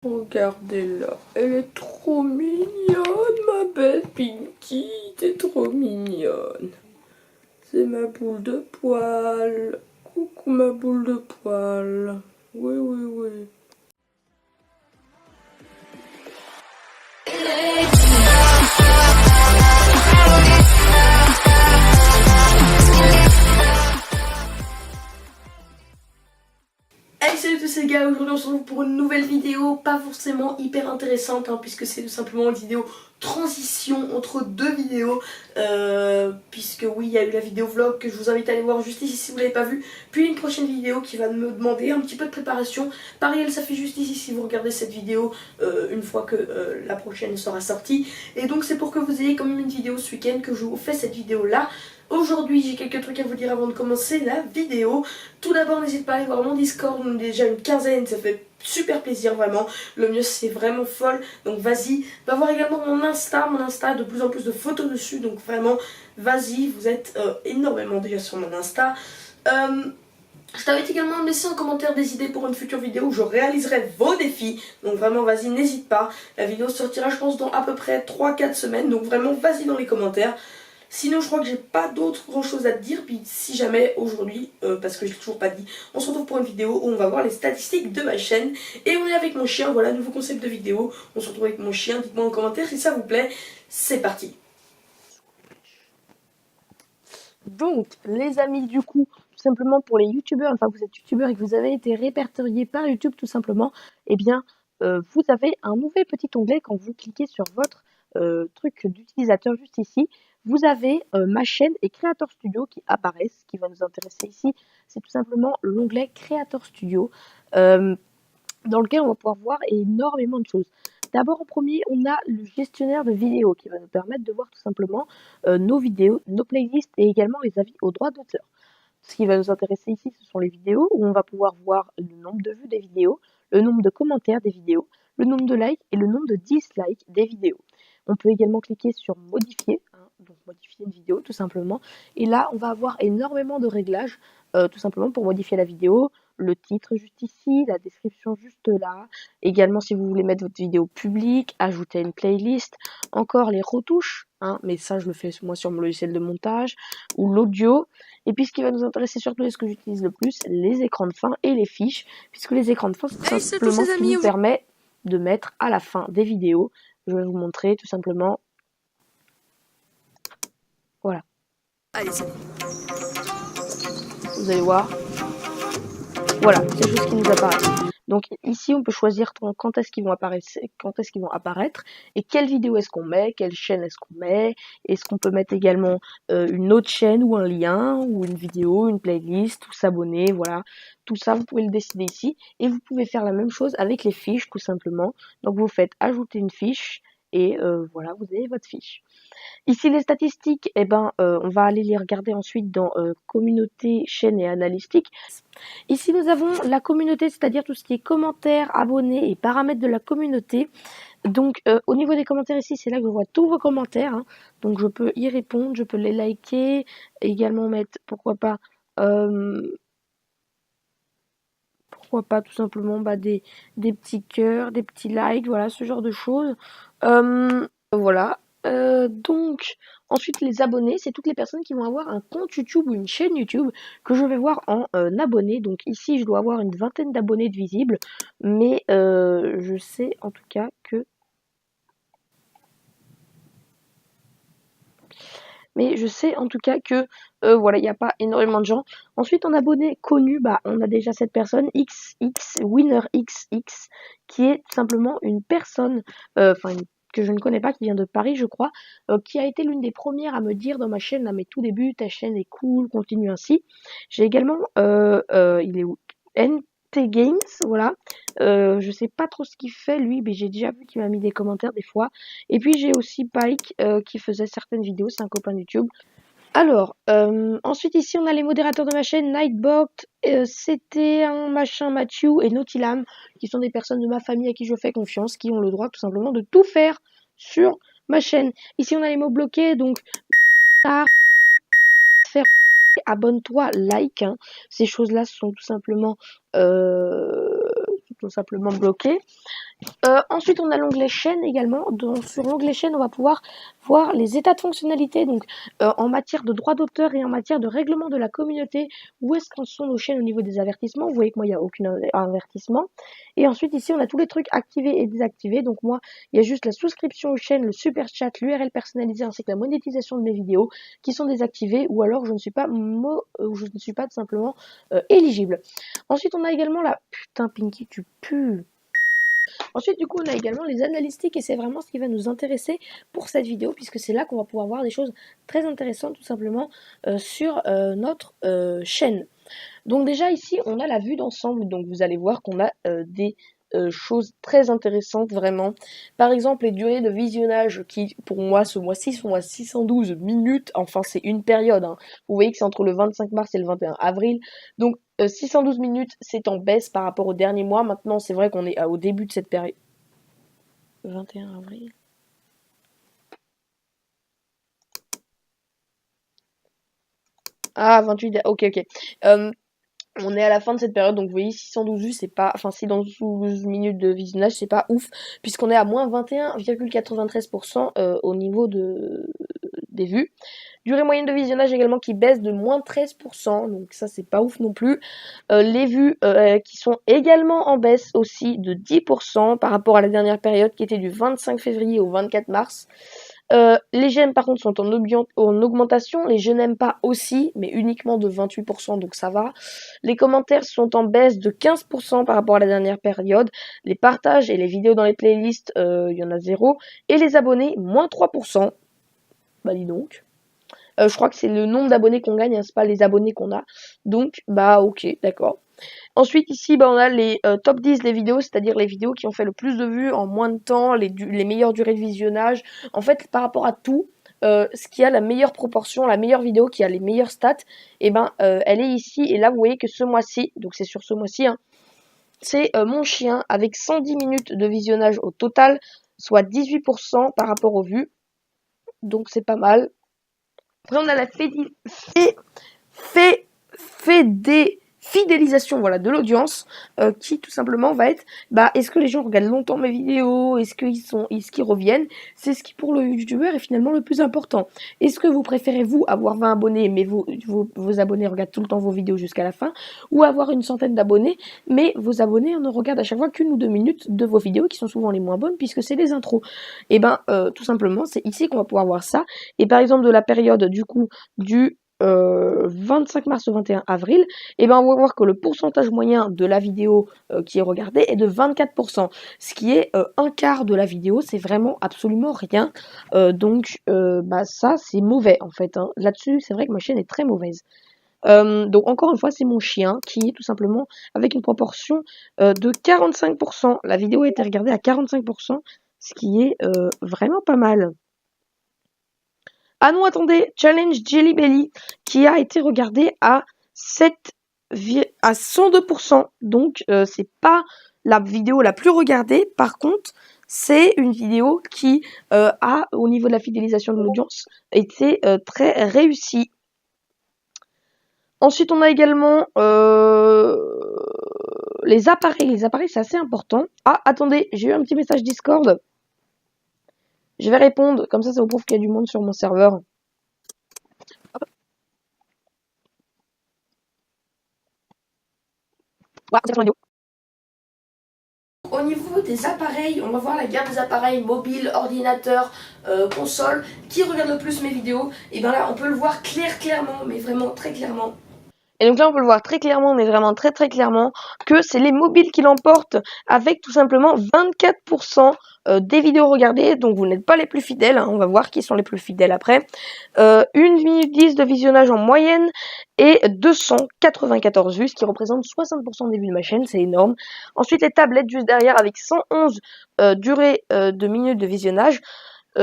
Regardez-la, elle est trop mignonne, ma belle Pinky, t'es trop mignonne. C'est ma boule de poil. Coucou ma boule de poil. Oui, oui, oui. Hey, salut tous les gars, aujourd'hui on se retrouve pour une nouvelle vidéo, pas forcément hyper intéressante puisque c'est tout simplement une vidéo transition entre deux vidéos, puisque oui, il y a eu la vidéo vlog que je vous invite à aller voir juste ici si vous l'avez pas vue, puis une prochaine vidéo qui va me demander un petit peu de préparation. Pareil, elle s'affiche juste ici si vous regardez cette vidéo une fois que la prochaine sera sortie, et donc c'est pour que vous ayez quand même une vidéo ce week-end que je vous fais cette vidéo là. Aujourd'hui, j'ai quelques trucs à vous dire avant de commencer la vidéo. Tout d'abord, n'hésite pas à aller voir mon Discord, on est déjà une quinzaine, ça fait super plaisir vraiment. Le mieux, c'est vraiment folle, donc vas-y. Va voir également mon Insta a de plus en plus de photos dessus, donc vraiment, vas-y, vous êtes énormément déjà sur mon Insta. Je t'invite également à me laisser en commentaire des idées pour une future vidéo où je réaliserai vos défis. Donc vraiment, vas-y, n'hésite pas. La vidéo sortira, je pense, dans à peu près 3-4 semaines. Donc vraiment, vas-y dans les commentaires. Sinon, je crois que j'ai pas d'autre grand chose à te dire. Puis si jamais aujourd'hui, parce que je l'ai toujours pas dit, on se retrouve pour une vidéo où on va voir les statistiques de ma chaîne. Et on est avec mon chien, voilà, nouveau concept de vidéo. On se retrouve avec mon chien, dites-moi en commentaire si ça vous plaît. C'est parti. Donc, les amis, du coup, tout simplement pour les youtubeurs, enfin vous êtes youtubeur et que vous avez été répertorié par YouTube tout simplement, eh bien, vous avez un nouvel petit onglet quand vous cliquez sur votre truc d'utilisateur juste ici. Vous avez ma chaîne et Creator Studio qui apparaissent. Ce qui va nous intéresser ici, c'est tout simplement l'onglet Creator Studio. Dans lequel on va pouvoir voir énormément de choses. D'abord en premier, on a le gestionnaire de vidéos qui va nous permettre de voir tout simplement nos vidéos, nos playlists et également les avis aux droits d'auteur. Ce qui va nous intéresser ici, ce sont les vidéos où on va pouvoir voir le nombre de vues des vidéos, le nombre de commentaires des vidéos, le nombre de likes et le nombre de dislikes des vidéos. On peut également cliquer sur modifier, donc modifier une vidéo tout simplement. Et là, on va avoir énormément de réglages, tout simplement pour modifier la vidéo, le titre juste ici, la description juste là. Également, si vous voulez mettre votre vidéo publique, ajouter à une playlist, encore les retouches, mais ça je le fais moi sur mon logiciel de montage, ou l'audio. Et puis ce qui va nous intéresser surtout et ce que j'utilise le plus, les écrans de fin et les fiches, puisque les écrans de fin, c'est simplement ce qui nous permet de mettre à la fin des vidéos. Je vais vous montrer tout simplement. Voilà. Allez, c'est bon. Vous allez voir. Voilà, c'est juste ce qui nous apparaît. Donc ici, on peut choisir quand est-ce qu'ils vont apparaître, et quelle vidéo est-ce qu'on met, quelle chaîne est-ce qu'on met, est-ce qu'on peut mettre également une autre chaîne ou un lien, ou une vidéo, une playlist, ou s'abonner, voilà. Tout ça, vous pouvez le décider ici, et vous pouvez faire la même chose avec les fiches, tout simplement. Donc vous faites ajouter une fiche, et voilà, vous avez votre fiche. Ici, les statistiques, eh ben, on va aller les regarder ensuite dans communauté, chaîne et analytique. Ici, nous avons la communauté, c'est-à-dire tout ce qui est commentaires, abonnés et paramètres de la communauté. Donc, au niveau des commentaires ici, c'est là que je vois tous vos commentaires. Donc, je peux y répondre, je peux les liker, également mettre, pourquoi pas tout simplement des petits cœurs, des petits likes, voilà, ce genre de choses. Voilà. Donc, ensuite, les abonnés, c'est toutes les personnes qui vont avoir un compte YouTube ou une chaîne YouTube que je vais voir en abonnés. Donc ici, je dois avoir une vingtaine d'abonnés de visibles, mais je sais en tout cas que... voilà, il n'y a pas énormément de gens. Ensuite, en abonnés connus, on a déjà cette personne, WinnerXX, qui est tout simplement une personne, que je ne connais pas, qui vient de Paris, je crois, qui a été l'une des premières à me dire dans ma chaîne, à mes tout débuts, ta chaîne est cool, continue ainsi. J'ai également, il est où? NT Games, voilà. Je sais pas trop ce qu'il fait lui, mais j'ai déjà vu qu'il m'a mis des commentaires des fois. Et puis j'ai aussi Pike qui faisait certaines vidéos, c'est un copain de YouTube. Alors, ensuite ici on a les modérateurs de ma chaîne, Nightbot, c'était un machin Mathieu et Nautilam, qui sont des personnes de ma famille à qui je fais confiance, qui ont le droit tout simplement de tout faire sur ma chaîne. Ici on a les mots bloqués, donc faire abonne-toi, like, ces choses-là sont tout simplement tout simplement bloqués. Ensuite, on a l'onglet chaîne également. Donc, sur l'onglet chaîne, on va pouvoir voir les états de fonctionnalité. Donc, en matière de droit d'auteur et en matière de règlement de la communauté, où est-ce qu'en sont nos chaînes au niveau des avertissements. Vous voyez que moi, il n'y a aucun avertissement. Et ensuite, ici, on a tous les trucs activés et désactivés. Donc, moi, il y a juste la souscription aux chaînes, le super chat, l'URL personnalisé ainsi que la monétisation de mes vidéos qui sont désactivés ou alors je ne suis pas tout simplement éligible. Ensuite, on a également la... Putain, Pinky, tu pues. Ensuite, du coup, on a également les analytiques et c'est vraiment ce qui va nous intéresser pour cette vidéo puisque c'est là qu'on va pouvoir voir des choses très intéressantes tout simplement sur notre chaîne. Donc déjà ici, on a la vue d'ensemble, donc vous allez voir qu'on a des choses très intéressantes vraiment. Par exemple, les durées de visionnage qui, pour moi, ce mois-ci sont à 612 minutes. Enfin, c'est une période. Hein. Vous voyez que c'est entre le 25 mars et le 21 avril. Donc, 612 minutes, c'est en baisse par rapport au dernier mois. Maintenant, c'est vrai qu'on est au début de cette période. 21 avril. Ah, 28, ok. On est à la fin de cette période, donc vous voyez 612 vues, c'est pas, enfin 612 minutes de visionnage, c'est pas ouf, puisqu'on est à moins 21,93% au niveau des vues. Durée moyenne de visionnage également qui baisse de moins 13%, donc ça c'est pas ouf non plus. Les vues qui sont également en baisse aussi de 10% par rapport à la dernière période qui était du 25 février au 24 mars. Les j'aime par contre sont en augmentation, les je n'aime pas aussi, mais uniquement de 28%, donc ça va. Les commentaires sont en baisse de 15% par rapport à la dernière période. Les partages et les vidéos dans les playlists, il y en a 0. Et les abonnés, moins 3%. Bah dis donc. Je crois que c'est le nombre d'abonnés qu'on gagne, hein, c'est pas les abonnés qu'on a. Donc, bah ok, d'accord. Ensuite, ici, bah, on a les top 10 des vidéos, c'est-à-dire les vidéos qui ont fait le plus de vues en moins de temps, les meilleures durées de visionnage. En fait, par rapport à tout, ce qui a la meilleure proportion, la meilleure vidéo qui a les meilleures stats, et ben, elle est ici. Et là, vous voyez que ce mois-ci, donc c'est sur ce mois-ci, hein, c'est mon chien avec 110 minutes de visionnage au total, soit 18% par rapport aux vues. Donc c'est pas mal. Après, on a la fidélisation voilà, de l'audience qui tout simplement va être est-ce que les gens regardent longtemps mes vidéos, est-ce qu'ils reviennent, c'est ce qui pour le youtubeur est finalement le plus important. Est-ce que vous préférez vous avoir 20 abonnés mais vos abonnés regardent tout le temps vos vidéos jusqu'à la fin, ou avoir une centaine d'abonnés mais vos abonnés ne regardent à chaque fois qu'une ou 2 minutes de vos vidéos qui sont souvent les moins bonnes puisque c'est des intros. Et tout simplement c'est ici qu'on va pouvoir voir ça. Et par exemple de la période du coup du 25 mars au 21 avril, et on va voir que le pourcentage moyen de la vidéo qui est regardée est de 24%, ce qui est un quart de la vidéo, c'est vraiment absolument rien. Donc ça c'est mauvais en fait. Hein. Là-dessus, c'est vrai que ma chaîne est très mauvaise. Donc encore une fois, c'est mon chien qui est tout simplement avec une proportion de 45%. La vidéo a été regardée à 45%, ce qui est vraiment pas mal. Ah non, attendez, Challenge Jelly Belly, qui a été regardé à 102%. Donc, c'est pas la vidéo la plus regardée. Par contre, c'est une vidéo qui a, au niveau de la fidélisation de l'audience, été très réussie. Ensuite, on a également les appareils. Les appareils, c'est assez important. Ah, attendez, j'ai eu un petit message Discord. Je vais répondre, comme ça vous prouve qu'il y a du monde sur mon serveur. Hop. Voilà, c'est la vidéo. Au niveau des appareils, on va voir la gamme des appareils mobiles, ordinateurs, console, qui regarde le plus mes vidéos. Et bien là, on peut le voir clairement, mais vraiment très clairement. Et donc là, on peut le voir très clairement, mais vraiment très clairement, que c'est les mobiles qui l'emportent avec tout simplement 24% des vidéos regardées. Donc vous n'êtes pas les plus fidèles, hein, on va voir qui sont les plus fidèles après. 1 minute 10 de visionnage en moyenne et 294 vues, ce qui représente 60% des vues de ma chaîne, c'est énorme. Ensuite, les tablettes juste derrière avec 111 durées de minutes de visionnage.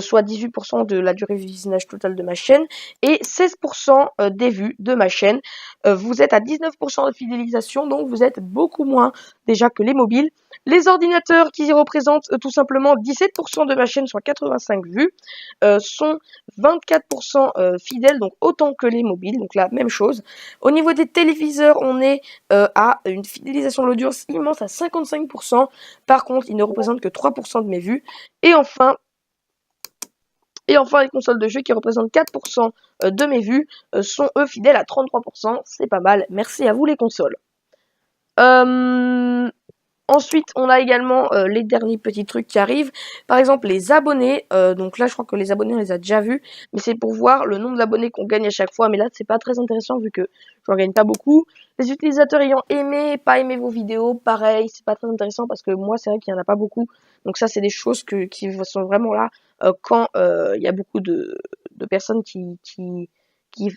soit 18% de la durée de visionnage totale de ma chaîne, et 16% des vues de ma chaîne. Vous êtes à 19% de fidélisation, donc vous êtes beaucoup moins déjà que les mobiles. Les ordinateurs qui représentent tout simplement 17% de ma chaîne, soit 85 vues, sont 24% fidèles, donc autant que les mobiles, donc la même chose. Au niveau des téléviseurs, on est à une fidélisation de l'audience immense à 55%. Par contre, ils ne représentent que 3% de mes vues. Et enfin, les consoles de jeux qui représentent 4% de mes vues sont eux fidèles à 33%. C'est pas mal. Merci à vous les consoles. Ensuite, on a également les derniers petits trucs qui arrivent. Par exemple, les abonnés. Donc là, je crois que les abonnés, on les a déjà vus. Mais c'est pour voir le nombre d'abonnés qu'on gagne à chaque fois. Mais là, c'est pas très intéressant vu que je n'en gagne pas beaucoup. Les utilisateurs ayant aimé, pas aimé vos vidéos, pareil, c'est pas très intéressant parce que moi, c'est vrai qu'il y en a pas beaucoup. Donc ça, c'est des choses qui sont vraiment là quand il y a beaucoup de personnes qui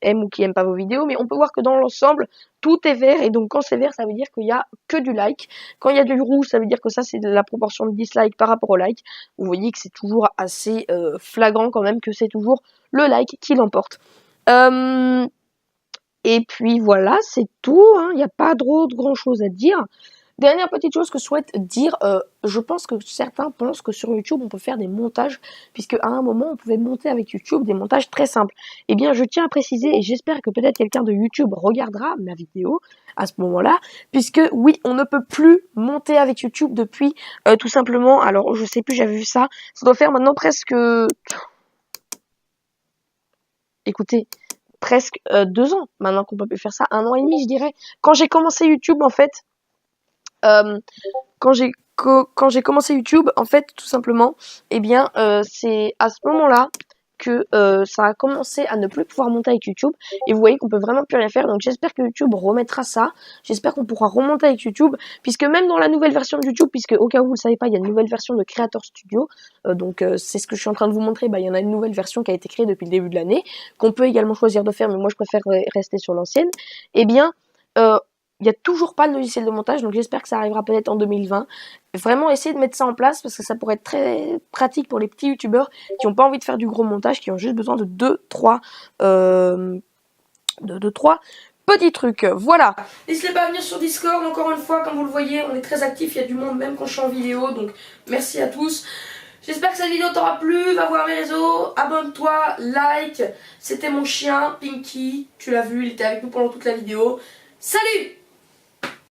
aiment ou qui aiment pas vos vidéos. Mais on peut voir que dans l'ensemble, tout est vert. Et donc quand c'est vert, ça veut dire qu'il y a que du like. Quand il y a du rouge, ça veut dire que ça, c'est de la proportion de dislike par rapport au like. Vous voyez que c'est toujours assez flagrant quand même, que c'est toujours le like qui l'emporte. Et puis voilà, c'est tout. Il n'y a pas trop de grand chose à dire. Dernière petite chose que je souhaite dire, je pense que certains pensent que sur YouTube on peut faire des montages, puisque à un moment on pouvait monter avec YouTube des montages très simples. Eh bien je tiens à préciser, et j'espère que peut-être quelqu'un de YouTube regardera ma vidéo à ce moment-là, puisque oui, on ne peut plus monter avec YouTube depuis tout simplement, alors je sais plus, j'avais vu ça doit faire maintenant presque, écoutez, presque 2 ans maintenant qu'on peut plus faire ça, 1 an et demi je dirais. Quand j'ai commencé YouTube en fait, quand j'ai commencé YouTube, en fait, tout simplement, eh bien, c'est à ce moment-là que ça a commencé à ne plus pouvoir monter avec YouTube. Et vous voyez qu'on peut vraiment plus rien faire. Donc j'espère que YouTube remettra ça. J'espère qu'on pourra remonter avec YouTube, puisque même dans la nouvelle version de YouTube, puisque au cas où vous le savez pas, il y a une nouvelle version de Creator Studio. Donc c'est ce que je suis en train de vous montrer. Bah, il y en a une nouvelle version qui a été créée depuis le début de l'année, qu'on peut également choisir de faire, mais moi je préfère rester sur l'ancienne. Eh bien, il n'y a toujours pas de logiciel de montage, donc j'espère que ça arrivera peut-être en 2020. Vraiment essayer de mettre ça en place parce que ça pourrait être très pratique pour les petits youtubeurs qui n'ont pas envie de faire du gros montage, qui ont juste besoin de 2-3 petits trucs. Voilà. N'hésitez pas à venir sur Discord, encore une fois, comme vous le voyez, on est très actifs, il y a du monde même quand je suis en vidéo, donc merci à tous. J'espère que cette vidéo t'aura plu, va voir mes réseaux, abonne-toi, like. C'était mon chien, Pinky, tu l'as vu, il était avec nous pendant toute la vidéo. Salut!